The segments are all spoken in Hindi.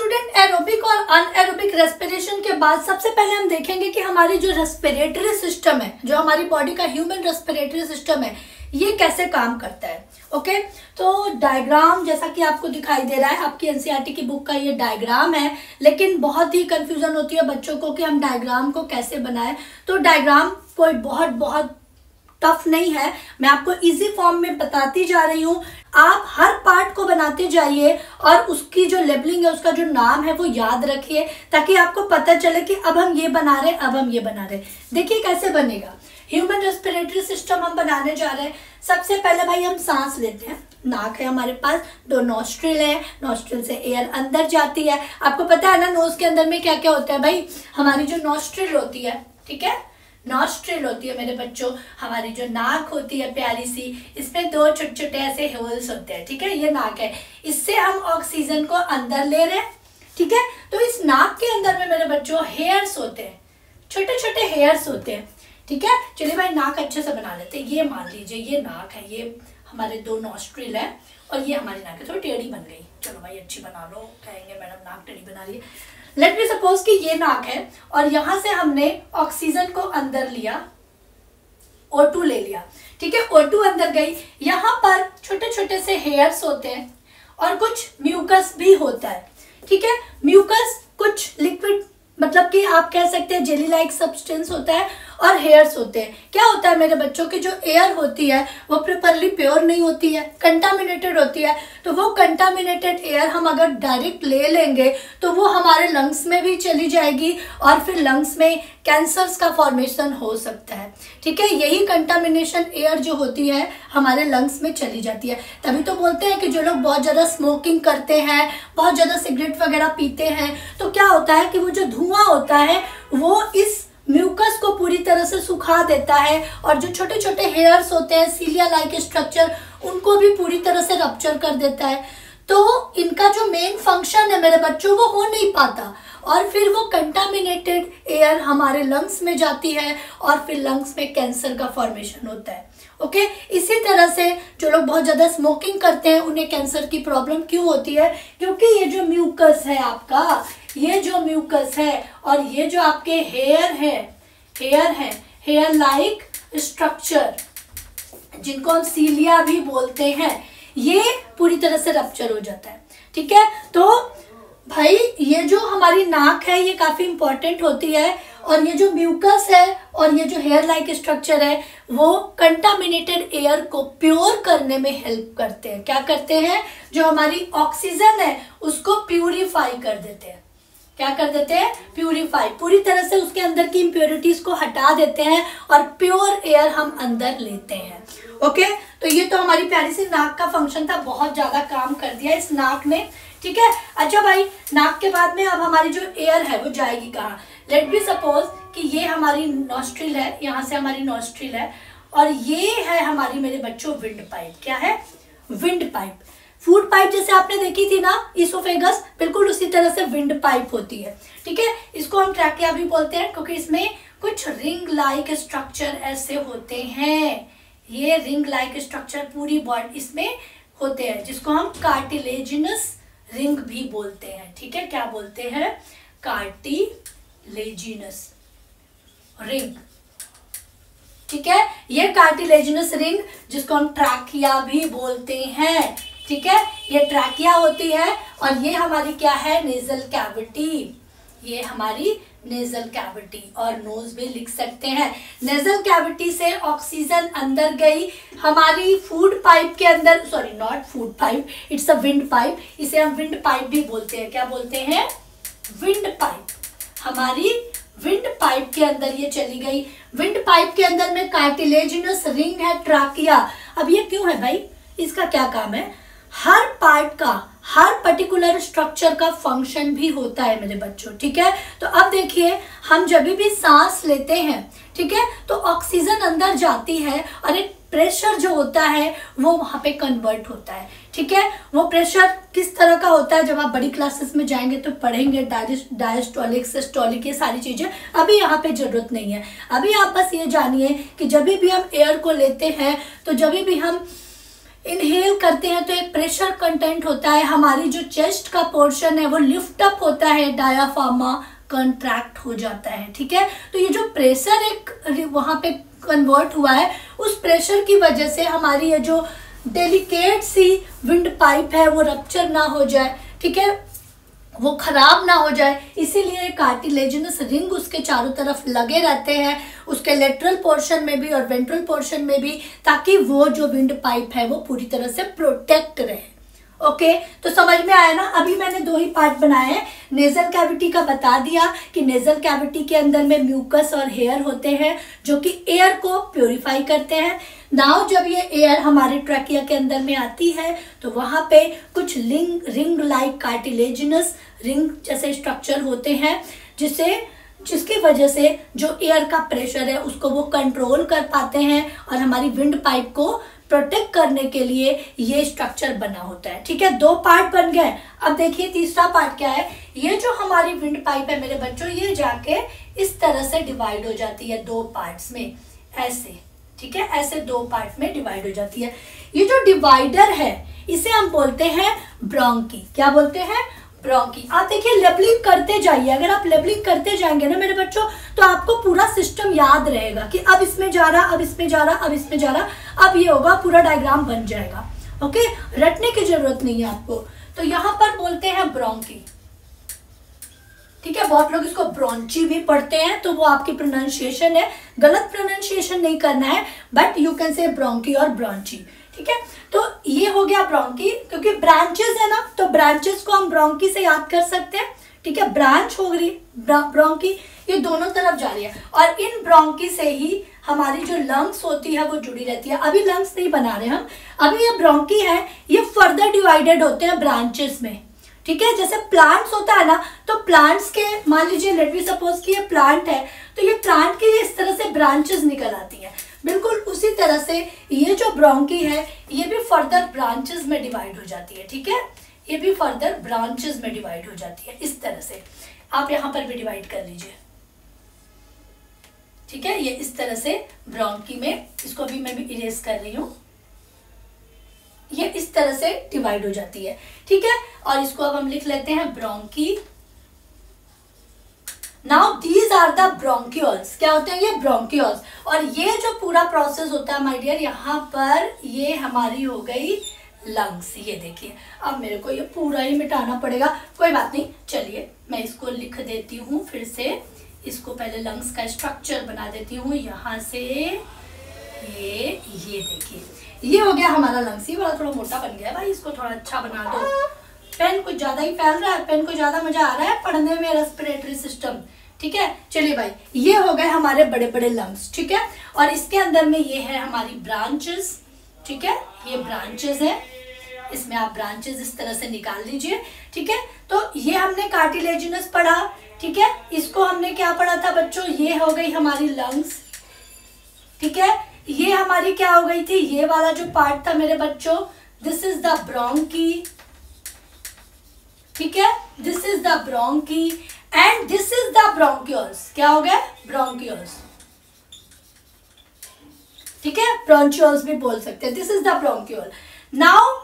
स्टूडेंट, एरोबिक और अनएरोबिक रेस्पिरेशन के बाद सबसे पहले हम देखेंगे कि हमारी जो रेस्पिरेटरी सिस्टम है, जो हमारी बॉडी का ह्यूमन रेस्पिरेटरी सिस्टम है, ये कैसे काम करता है। ओके, तो डायग्राम जैसा कि आपको दिखाई दे रहा है, आपकी एनसीईआरटी की बुक का ये डायग्राम है, लेकिन बहुत ही कंफ्यूजन होती है बच्चों को कि हम डायग्राम को कैसे बनाएं। तो डायग्राम कोई बहुत बहुत टफ नहीं है, मैं आपको इजी फॉर्म में बताती जा रही हूँ। आप हर पार्ट को बनाते जाइए और उसकी जो लेबलिंग है, उसका जो नाम है वो याद रखिए, ताकि आपको पता चले कि अब हम ये बना रहे, अब हम ये बना रहे। देखिए कैसे बनेगा। ह्यूमन रेस्पिरेटरी सिस्टम हम बनाने जा रहे हैं। सबसे पहले भाई हम सांस लेते हैं, नाक है हमारे पास, 2 नॉस्ट्रिल है, नॉस्ट्रिल से एयर अंदर जाती है। आपको पता है ना नोज के अंदर में क्या क्या होता है भाई, हमारी जो नॉस्ट्रिल होती है, ठीक है, नॉस्ट्रिल होती है मेरे बच्चों, हमारी जो नाक होती है प्यारी सी, इसमें 2 छोटे छोटे ऐसे होल्स होते हैं, ठीक है, ये नाक है, इससे हम ऑक्सीजन को अंदर ले रहे हैं, ठीक है। तो इस नाक के अंदर में मेरे बच्चों हेयर्स होते हैं, छोटे छोटे हेयर्स होते हैं, ठीक है। चलिए भाई नाक अच्छे से बना लेते हैं। ये मान लीजिए ये नाक है, ये हमारे 2 नॉस्ट्रिल है और ये हमारी नाक है, थोड़ी टेढ़ी बन गई, चलो भाई अच्छी बना लो, कहेंगे मैडम नाक टेढ़ी बना रही है। लेट मी सपोज कि ये नाक है और यहां से हमने ऑक्सीजन को अंदर लिया, O2 ले लिया, ठीक है, O2 अंदर गई। यहाँ पर छोटे छोटे से हेयर्स होते हैं और कुछ म्यूकस भी होता है, ठीक है। म्यूकस कुछ लिक्विड, मतलब कि आप कह सकते हैं जेली लाइक सब्सटेंस होता है, और हेयर्स होते हैं। क्या होता है मेरे बच्चों की जो एयर होती है वो प्रॉपरली प्योर नहीं होती है, कंटामिनेटेड होती है। तो वो कंटामिनेटेड एयर हम अगर डायरेक्ट ले लेंगे तो वो हमारे लंग्स में भी चली जाएगी और फिर लंग्स में कैंसर्स का फॉर्मेशन हो सकता है, ठीक है। यही कंटामिनेशन एयर जो होती है हमारे लंग्स में चली जाती है। तभी तो बोलते हैं कि जो लोग बहुत ज़्यादा स्मोकिंग करते हैं, बहुत ज़्यादा सिगरेट वगैरह पीते हैं, तो क्या होता है कि वो जो धुआं होता है वो इस म्यूकस को पूरी तरह से सुखा देता है, और जो छोटे छोटे हेयर्स होते हैं, सीलिया लाइक स्ट्रक्चर, उनको भी पूरी तरह से रप्चर कर देता है। तो इनका जो मेन फंक्शन है मेरे बच्चों वो हो नहीं पाता, और फिर वो कंटामिनेटेड एयर हमारे लंग्स में जाती है और फिर लंग्स में कैंसर का फॉर्मेशन होता है। ओके, इसी तरह से जो लोग बहुत ज्यादा स्मोकिंग करते हैं उन्हें कैंसर की प्रॉब्लम क्यों होती है, क्योंकि ये जो म्यूकस है आपका, ये जो म्यूकस है और ये जो आपके हेयर है, हेयर लाइक स्ट्रक्चर, जिनको हम सीलिया भी बोलते हैं, ये पूरी तरह से रप्चर हो जाता है, ठीक है। तो भाई ये जो हमारी नाक है ये काफी इंपॉर्टेंट होती है, और ये जो म्यूकस है और ये जो हेयर लाइक स्ट्रक्चर है वो कंटामिनेटेड एयर को प्योर करने में हेल्प करते हैं। क्या करते हैं, जो हमारी ऑक्सीजन है उसको प्यूरिफाई कर देते हैं। क्या कर देते हैं, प्यूरिफाई, पूरी तरह से उसके अंदर की इम्प्योरिटीज को हटा देते हैं और प्योर एयर हम अंदर लेते हैं। ओके, तो ये तो हमारी प्यारी सी नाक का फंक्शन था, बहुत ज्यादा काम कर दिया इस नाक ने, ठीक है। अच्छा भाई, नाक के बाद में अब हमारी जो एयर है वो जाएगी कहाँ। लेट बी सपोज कि ये हमारी नॉस्ट्रिल है, यहाँ से हमारी नॉस्ट्रिल है, और ये है हमारी मेरे बच्चों विंड पाइप। क्या है, विंड पाइप। फूड पाइप जैसे आपने देखी थी ना, इसोफेगस, बिल्कुल उसी तरह से विंड पाइप होती है, ठीक है। इसको हम ट्रैकिया भी बोलते हैं क्योंकि इसमें कुछ रिंग लाइक स्ट्रक्चर ऐसे होते हैं, ये रिंग लाइक स्ट्रक्चर पूरी बॉडी इसमें होते हैं, जिसको हम कार्टिलेजिनस रिंग भी बोलते हैं, ठीक है। क्या बोलते हैं, कार्टिलेजिनस रिंग, ठीक है। ये कार्टिलेजिनस रिंग जिसको हम ट्रैकिया भी बोलते हैं, ठीक है, ये ट्रैकिया होती है। और ये हमारी क्या है, नेजल कैविटी, ये हमारी नेजल कैविटी, और नोज भी लिख सकते हैं। नेजल कैविटी से ऑक्सीजन अंदर गई हमारी फूड पाइप के अंदर, sorry not food pipe, it's a wind pipe, इसे हम विंड पाइप भी बोलते हैं। क्या बोलते हैं, विंड पाइप। हमारी विंड पाइप के अंदर ये चली गई। विंड पाइप के अंदर में कार्टिलेजिनस रिंग है, ट्रैकिया। अब ये क्यों है भाई, इसका क्या काम है, हर पार्ट का, हर पर्टिकुलर स्ट्रक्चर का फंक्शन भी होता है मेरे बच्चों, ठीक है। तो अब देखिए, हम जब भी सांस लेते हैं, ठीक है, तो ऑक्सीजन अंदर जाती है और एक प्रेशर जो होता है वो वहां पे कन्वर्ट होता है, ठीक है। वो प्रेशर किस तरह का होता है, जब आप बड़ी क्लासेस में जाएंगे तो पढ़ेंगे, डायस्टोलिक, सिस्टोलिक, ये सारी चीजें अभी यहाँ पे जरूरत नहीं है। अभी आप बस ये जानिए कि जब भी हम एयर को लेते हैं, तो जब भी हम इनहेल करते हैं तो एक प्रेशर कंटेंट होता है, हमारी जो चेस्ट का पोर्शन है वो लिफ्ट अप होता है, डायाफ्रामा कंट्रैक्ट हो जाता है। ठीक है, तो ये जो प्रेशर एक वहां पे कन्वर्ट हुआ है, उस प्रेशर की वजह से हमारी ये जो डेलिकेट सी विंड पाइप है वो रप्चर ना हो जाए, ठीक है, वो खराब ना हो जाए, इसीलिए कार्टिलेजिनस रिंग उसके चारों तरफ लगे रहते हैं, उसके लेटरल पोर्शन में भी और वेंट्रल पोर्शन में भी, ताकि वो जो विंड पाइप है वो पूरी तरह से प्रोटेक्ट रहे। ओके, तो समझ में आया ना। अभी मैंने 2 ही पार्ट बनाए हैं। नेजल कैविटी का बता दिया कि नेजल कैविटी के अंदर में म्यूकस और हेयर होते हैं जो कि एयर को प्योरीफाई करते हैं। नाउ जब ये एयर हमारे ट्रैकिया के अंदर में आती है तो वहां पे कुछ रिंग लाइक कार्टिलेजिनस रिंग जैसे स्ट्रक्चर होते हैं, जिसकी वजह से जो एयर का प्रेशर है उसको वो कंट्रोल कर पाते हैं और हमारी विंड पाइप को प्रोटेक्ट करने के लिए ये स्ट्रक्चर बना होता है। ठीक है, 2 पार्ट बन गए। अब देखिए तीसरा पार्ट क्या है। ये जो हमारी विंड पाइप है मेरे बच्चों, ये जाके इस तरह से डिवाइड हो जाती है 2 पार्ट्स में, ऐसे। ठीक है, ऐसे 2 पार्ट में डिवाइड हो जाती है। ये जो डिवाइडर है इसे हम बोलते हैं ब्रोंकी। क्या बोलते हैं? ब्रोंकी। आप देखिए लेबलिंग करते जाइए, अगर आप लेबलिंग करते जाएंगे ना मेरे बच्चों तो आपको पूरा सिस्टम याद रहेगा कि अब इसमें जा रहा, अब इसमें जा रहा, अब इसमें जा रहा, अब ये होगा, पूरा डायग्राम बन जाएगा। ओके, रटने की जरूरत नहीं है आपको। तो यहां पर बोलते हैं ब्रोंकी। ठीक है, बहुत लोग इसको ब्रोंची भी पढ़ते हैं, तो वो आपकी प्रोनाउंसिएशन है, गलत प्रोनाउंसिएशन नहीं करना है, बट यू कैन से ब्रोंकी और ब्रोंची। ठीक है, तो ये हो गया ब्रोंकी, क्योंकि ब्रांचेस है ना, तो ब्रांचेस को हम ब्रोंकी से याद कर सकते हैं। ठीक है, ब्रांच हो गई ब्रोंकी, ये दोनों तरफ जा रही है और इन ब्रोंकी से ही हमारी जो लंग्स होती है वो जुड़ी रहती है। अभी लंग्स नहीं बना रहे हम, अभी ये ब्रोंकी है, ये फर्दर डिवाइडेड होते हैं ब्रांचेस में। ठीक है, जैसे प्लांट्स होता है ना, तो प्लांट्स के मान लीजिए लेट मी सपोज कि ये प्लांट है, तो ये प्लांट के इस तरह से ब्रांचेस निकल आती हैं। बिल्कुल उसी तरह से ये जो ब्रोंकी है ये भी फर्दर ब्रांचेस में डिवाइड हो जाती है। ठीक है, ये भी फर्दर ब्रांचेस में डिवाइड हो जाती है इस तरह से। आप यहां पर भी डिवाइड कर लीजिए। ठीक है, ये इस तरह से ब्रोंकी में, इसको भी मैं भी इरेज कर रही हूं, ये इस तरह से डिवाइड हो जाती है। ठीक है, और इसको अब हम लिख लेते हैं bronchi. Now these are the bronchioles. क्या होते हैं ये? ब्रोंक्यूल्स। और ये जो पूरा प्रोसेस होता है माय डियर, यहाँ पर ये हमारी हो गई लंग्स। ये देखिए, अब मेरे को ये पूरा ही मिटाना पड़ेगा, कोई बात नहीं, चलिए मैं इसको लिख देती हूँ फिर से। इसको पहले लंग्स का स्ट्रक्चर बना देती हूँ, यहाँ से ये देखिए, ये हो गया हमारा लंग्स। ये वाला थोड़ा मोटा बन गया भाई, इसको थोड़ा अच्छा बना दो। पेन कुछ ज्यादा ही फैल रहा है, पेन को ज्यादा मजा आ रहा है पढ़ने में, रेस्पिरेटरी सिस्टम। ठीक है, चलिए भाई, ये हो गए हमारे बड़े बड़े लंग्स। ठीक है, और इसके अंदर में ये है हमारी ब्रांचेस। ठीक है, ये ब्रांचेस है, इसमें आप ब्रांचेस इस तरह से निकाल लीजिए। ठीक है, तो ये हमने कार्टिलेजिनस पढ़ा। ठीक है, इसको हमने क्या पढ़ा था बच्चों? ये हो गई हमारी लंग्स। ठीक है, ये हमारी क्या हो गई थी? ये वाला जो पार्ट था मेरे बच्चों, दिस इज द ब्रोंकी। ठीक है, this is the bronchi and this is the bronchioles. क्या हो गया? ब्रोंक्यूल्स। ठीक है, ब्रोंक्यूल्स भी बोल सकते हैं, this is the bronchiole. Now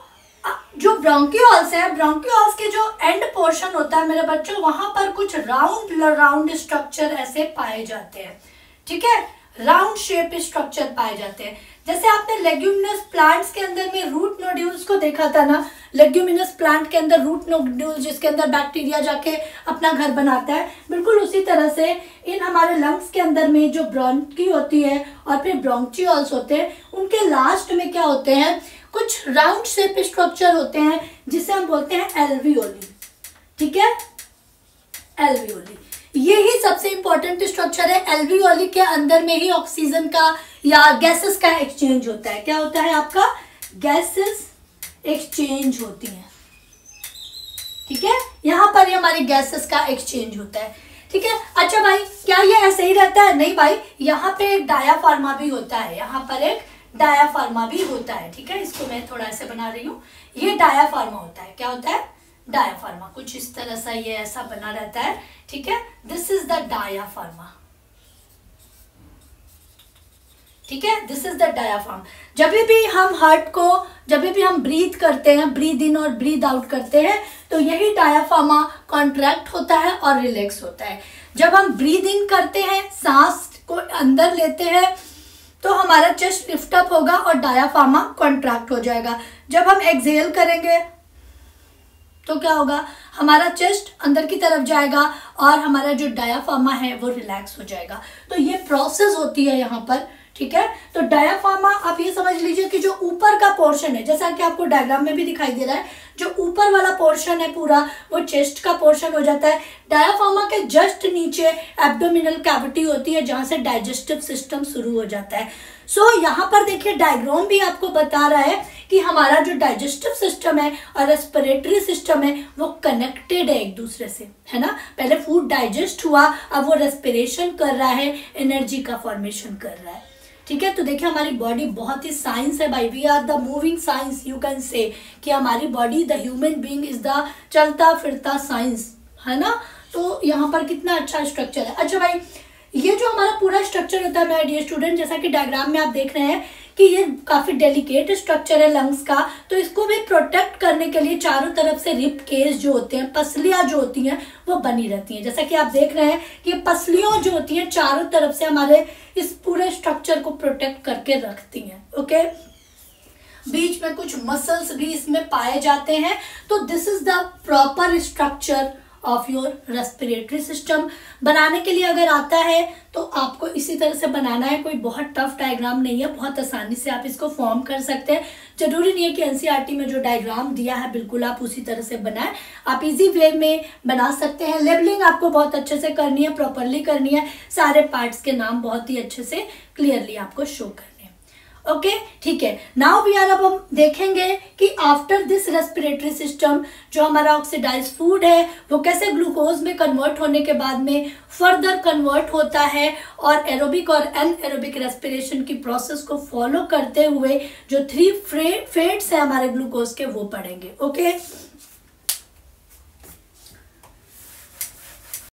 जो ब्रोंक्यूल्स है, ब्रोंक्यूल्स के जो एंड पोर्शन होता है मेरे बच्चों, वहां पर कुछ राउंड स्ट्रक्चर ऐसे पाए जाते हैं। ठीक है, राउंड शेप स्ट्रक्चर पाए जाते हैं। जैसे आपने लेग्यूमिनस प्लांट्स के अंदर में रूट नोड्यूल्स को देखा था ना, लेग्यूमिनस प्लांट के अंदर रूट नोड्यूल जिसके अंदर बैक्टीरिया जाके अपना घर बनाता है, बिल्कुल उसी तरह से इन हमारे लंग्स के अंदर में जो ब्रोंकी होती है और फिर ब्रोंक्यूल्स होते हैं, उनके लास्ट में क्या होते हैं? कुछ राउंड शेप स्ट्रक्चर होते हैं जिसे हम बोलते हैं एल्वियोली। ठीक है, एल्वियोली ये ही सबसे इंपॉर्टेंट स्ट्रक्चर है। एल्वियोली के अंदर में ही ऑक्सीजन का या गैसेस का एक्सचेंज होता है। क्या होता है आपका? गैसेस एक्सचेंज होती हैं। ठीक है, यहाँ पर हमारी गैसेस का एक्सचेंज होता है। ठीक है, अच्छा भाई, क्या ये ऐसे ही रहता है? नहीं भाई, यहाँ पे एक डायाफार्मा भी होता है, यहाँ पर एक डायाफार्मा भी होता है। ठीक है, इसको मैं थोड़ा ऐसे बना रही हूँ, ये डायाफार्मा होता है। क्या होता है? डायाफार्मा। कुछ इस तरह सा ये ऐसा बना रहता है। ठीक है, दिस इज द डायाफार्मा। ठीक है, दिस इज द डायाफ्राम। जब भी हम हार्ट को जब भी हम ब्रीथ करते हैं, ब्रीथ इन और ब्रीथ आउट करते हैं, तो यही डायाफ्रामा कॉन्ट्रैक्ट होता है और रिलैक्स होता है। जब हम ब्रीथ इन करते हैं, सांस को अंदर लेते हैं, तो हमारा चेस्ट लिफ्ट अप होगा और डायाफ्रामा कॉन्ट्रैक्ट हो जाएगा। जब हम एक्सहेल करेंगे तो क्या होगा, हमारा चेस्ट अंदर की तरफ जाएगा और हमारा जो डायाफ्रामा है वो रिलैक्स हो जाएगा। तो ये प्रोसेस होती है यहाँ पर, ठीक है। तो डायाफ्रामा आप ये समझ लीजिए कि जो ऊपर का पोर्शन है, जैसा कि आपको डायग्राम में भी दिखाई दे रहा है, जो ऊपर वाला पोर्शन है पूरा वो चेस्ट का पोर्शन हो जाता है। डायाफ्रामा के जस्ट नीचे एब्डोमिनल कैविटी होती है जहां से डाइजेस्टिव सिस्टम शुरू हो जाता है। सो यहाँ पर देखिए डायग्राम भी आपको बता रहा है कि हमारा जो डाइजेस्टिव सिस्टम है और रेस्पिरेटरी सिस्टम है वो कनेक्टेड है एक दूसरे से, है ना। पहले फूड डाइजेस्ट हुआ, अब वो रेस्पिरेशन कर रहा है, एनर्जी का फॉर्मेशन कर रहा है, ठीक है। तो देखिए हमारी बॉडी बहुत ही साइंस है भाई, we are the moving science, you can say कि हमारी body the human being is the चलता फिरता साइंस, है ना। तो यहाँ पर कितना अच्छा स्ट्रक्चर है। अच्छा भाई, ये जो हमारा पूरा स्ट्रक्चर होता है मेरे डियर स्टूडेंट, जैसा कि डायग्राम में आप देख रहे हैं कि ये काफी डेलिकेट स्ट्रक्चर है लंग्स का, तो इसको भी प्रोटेक्ट करने के लिए चारों तरफ से रिब केज जो होते हैं, पसलियां जो होती हैं वो बनी रहती हैं। जैसा कि आप देख रहे हैं कि पसलियां जो होती हैं चारों तरफ से हमारे इस पूरे स्ट्रक्चर को प्रोटेक्ट करके रखती हैं, ओके। बीच में कुछ मसल्स भी इसमें पाए जाते हैं। तो this is the proper structure of your respiratory system. बनाने के लिए अगर आता है तो आपको इसी तरह से बनाना है, कोई बहुत टफ डायग्राम नहीं है, बहुत आसानी से आप इसको फॉर्म कर सकते हैं। जरूरी नहीं है कि एनसीईआरटी में जो डायग्राम दिया है बिल्कुल आप उसी तरह से बनाएं, आप इजी वे में बना सकते हैं। लेबलिंग आपको बहुत अच्छे से करनी है, प्रॉपरली करनी है, सारे पार्ट्स के नाम बहुत ही अच्छे से क्लियरली आपको शो करने हैं, ओके, ठीक है। नाउ वी आर, अब हम देखेंगे कि आफ्टर दिस रेस्पिरेटरी सिस्टम जो हमारा ऑक्सीडाइज फूड है वो कैसे ग्लूकोज में कन्वर्ट होने के बाद में फर्दर कन्वर्ट होता है, और एरोबिक और एनएरोबिक रेस्पिरेशन की प्रोसेस को फॉलो करते हुए जो 3 फेट्स है हमारे ग्लूकोज के वो पढ़ेंगे, ओके।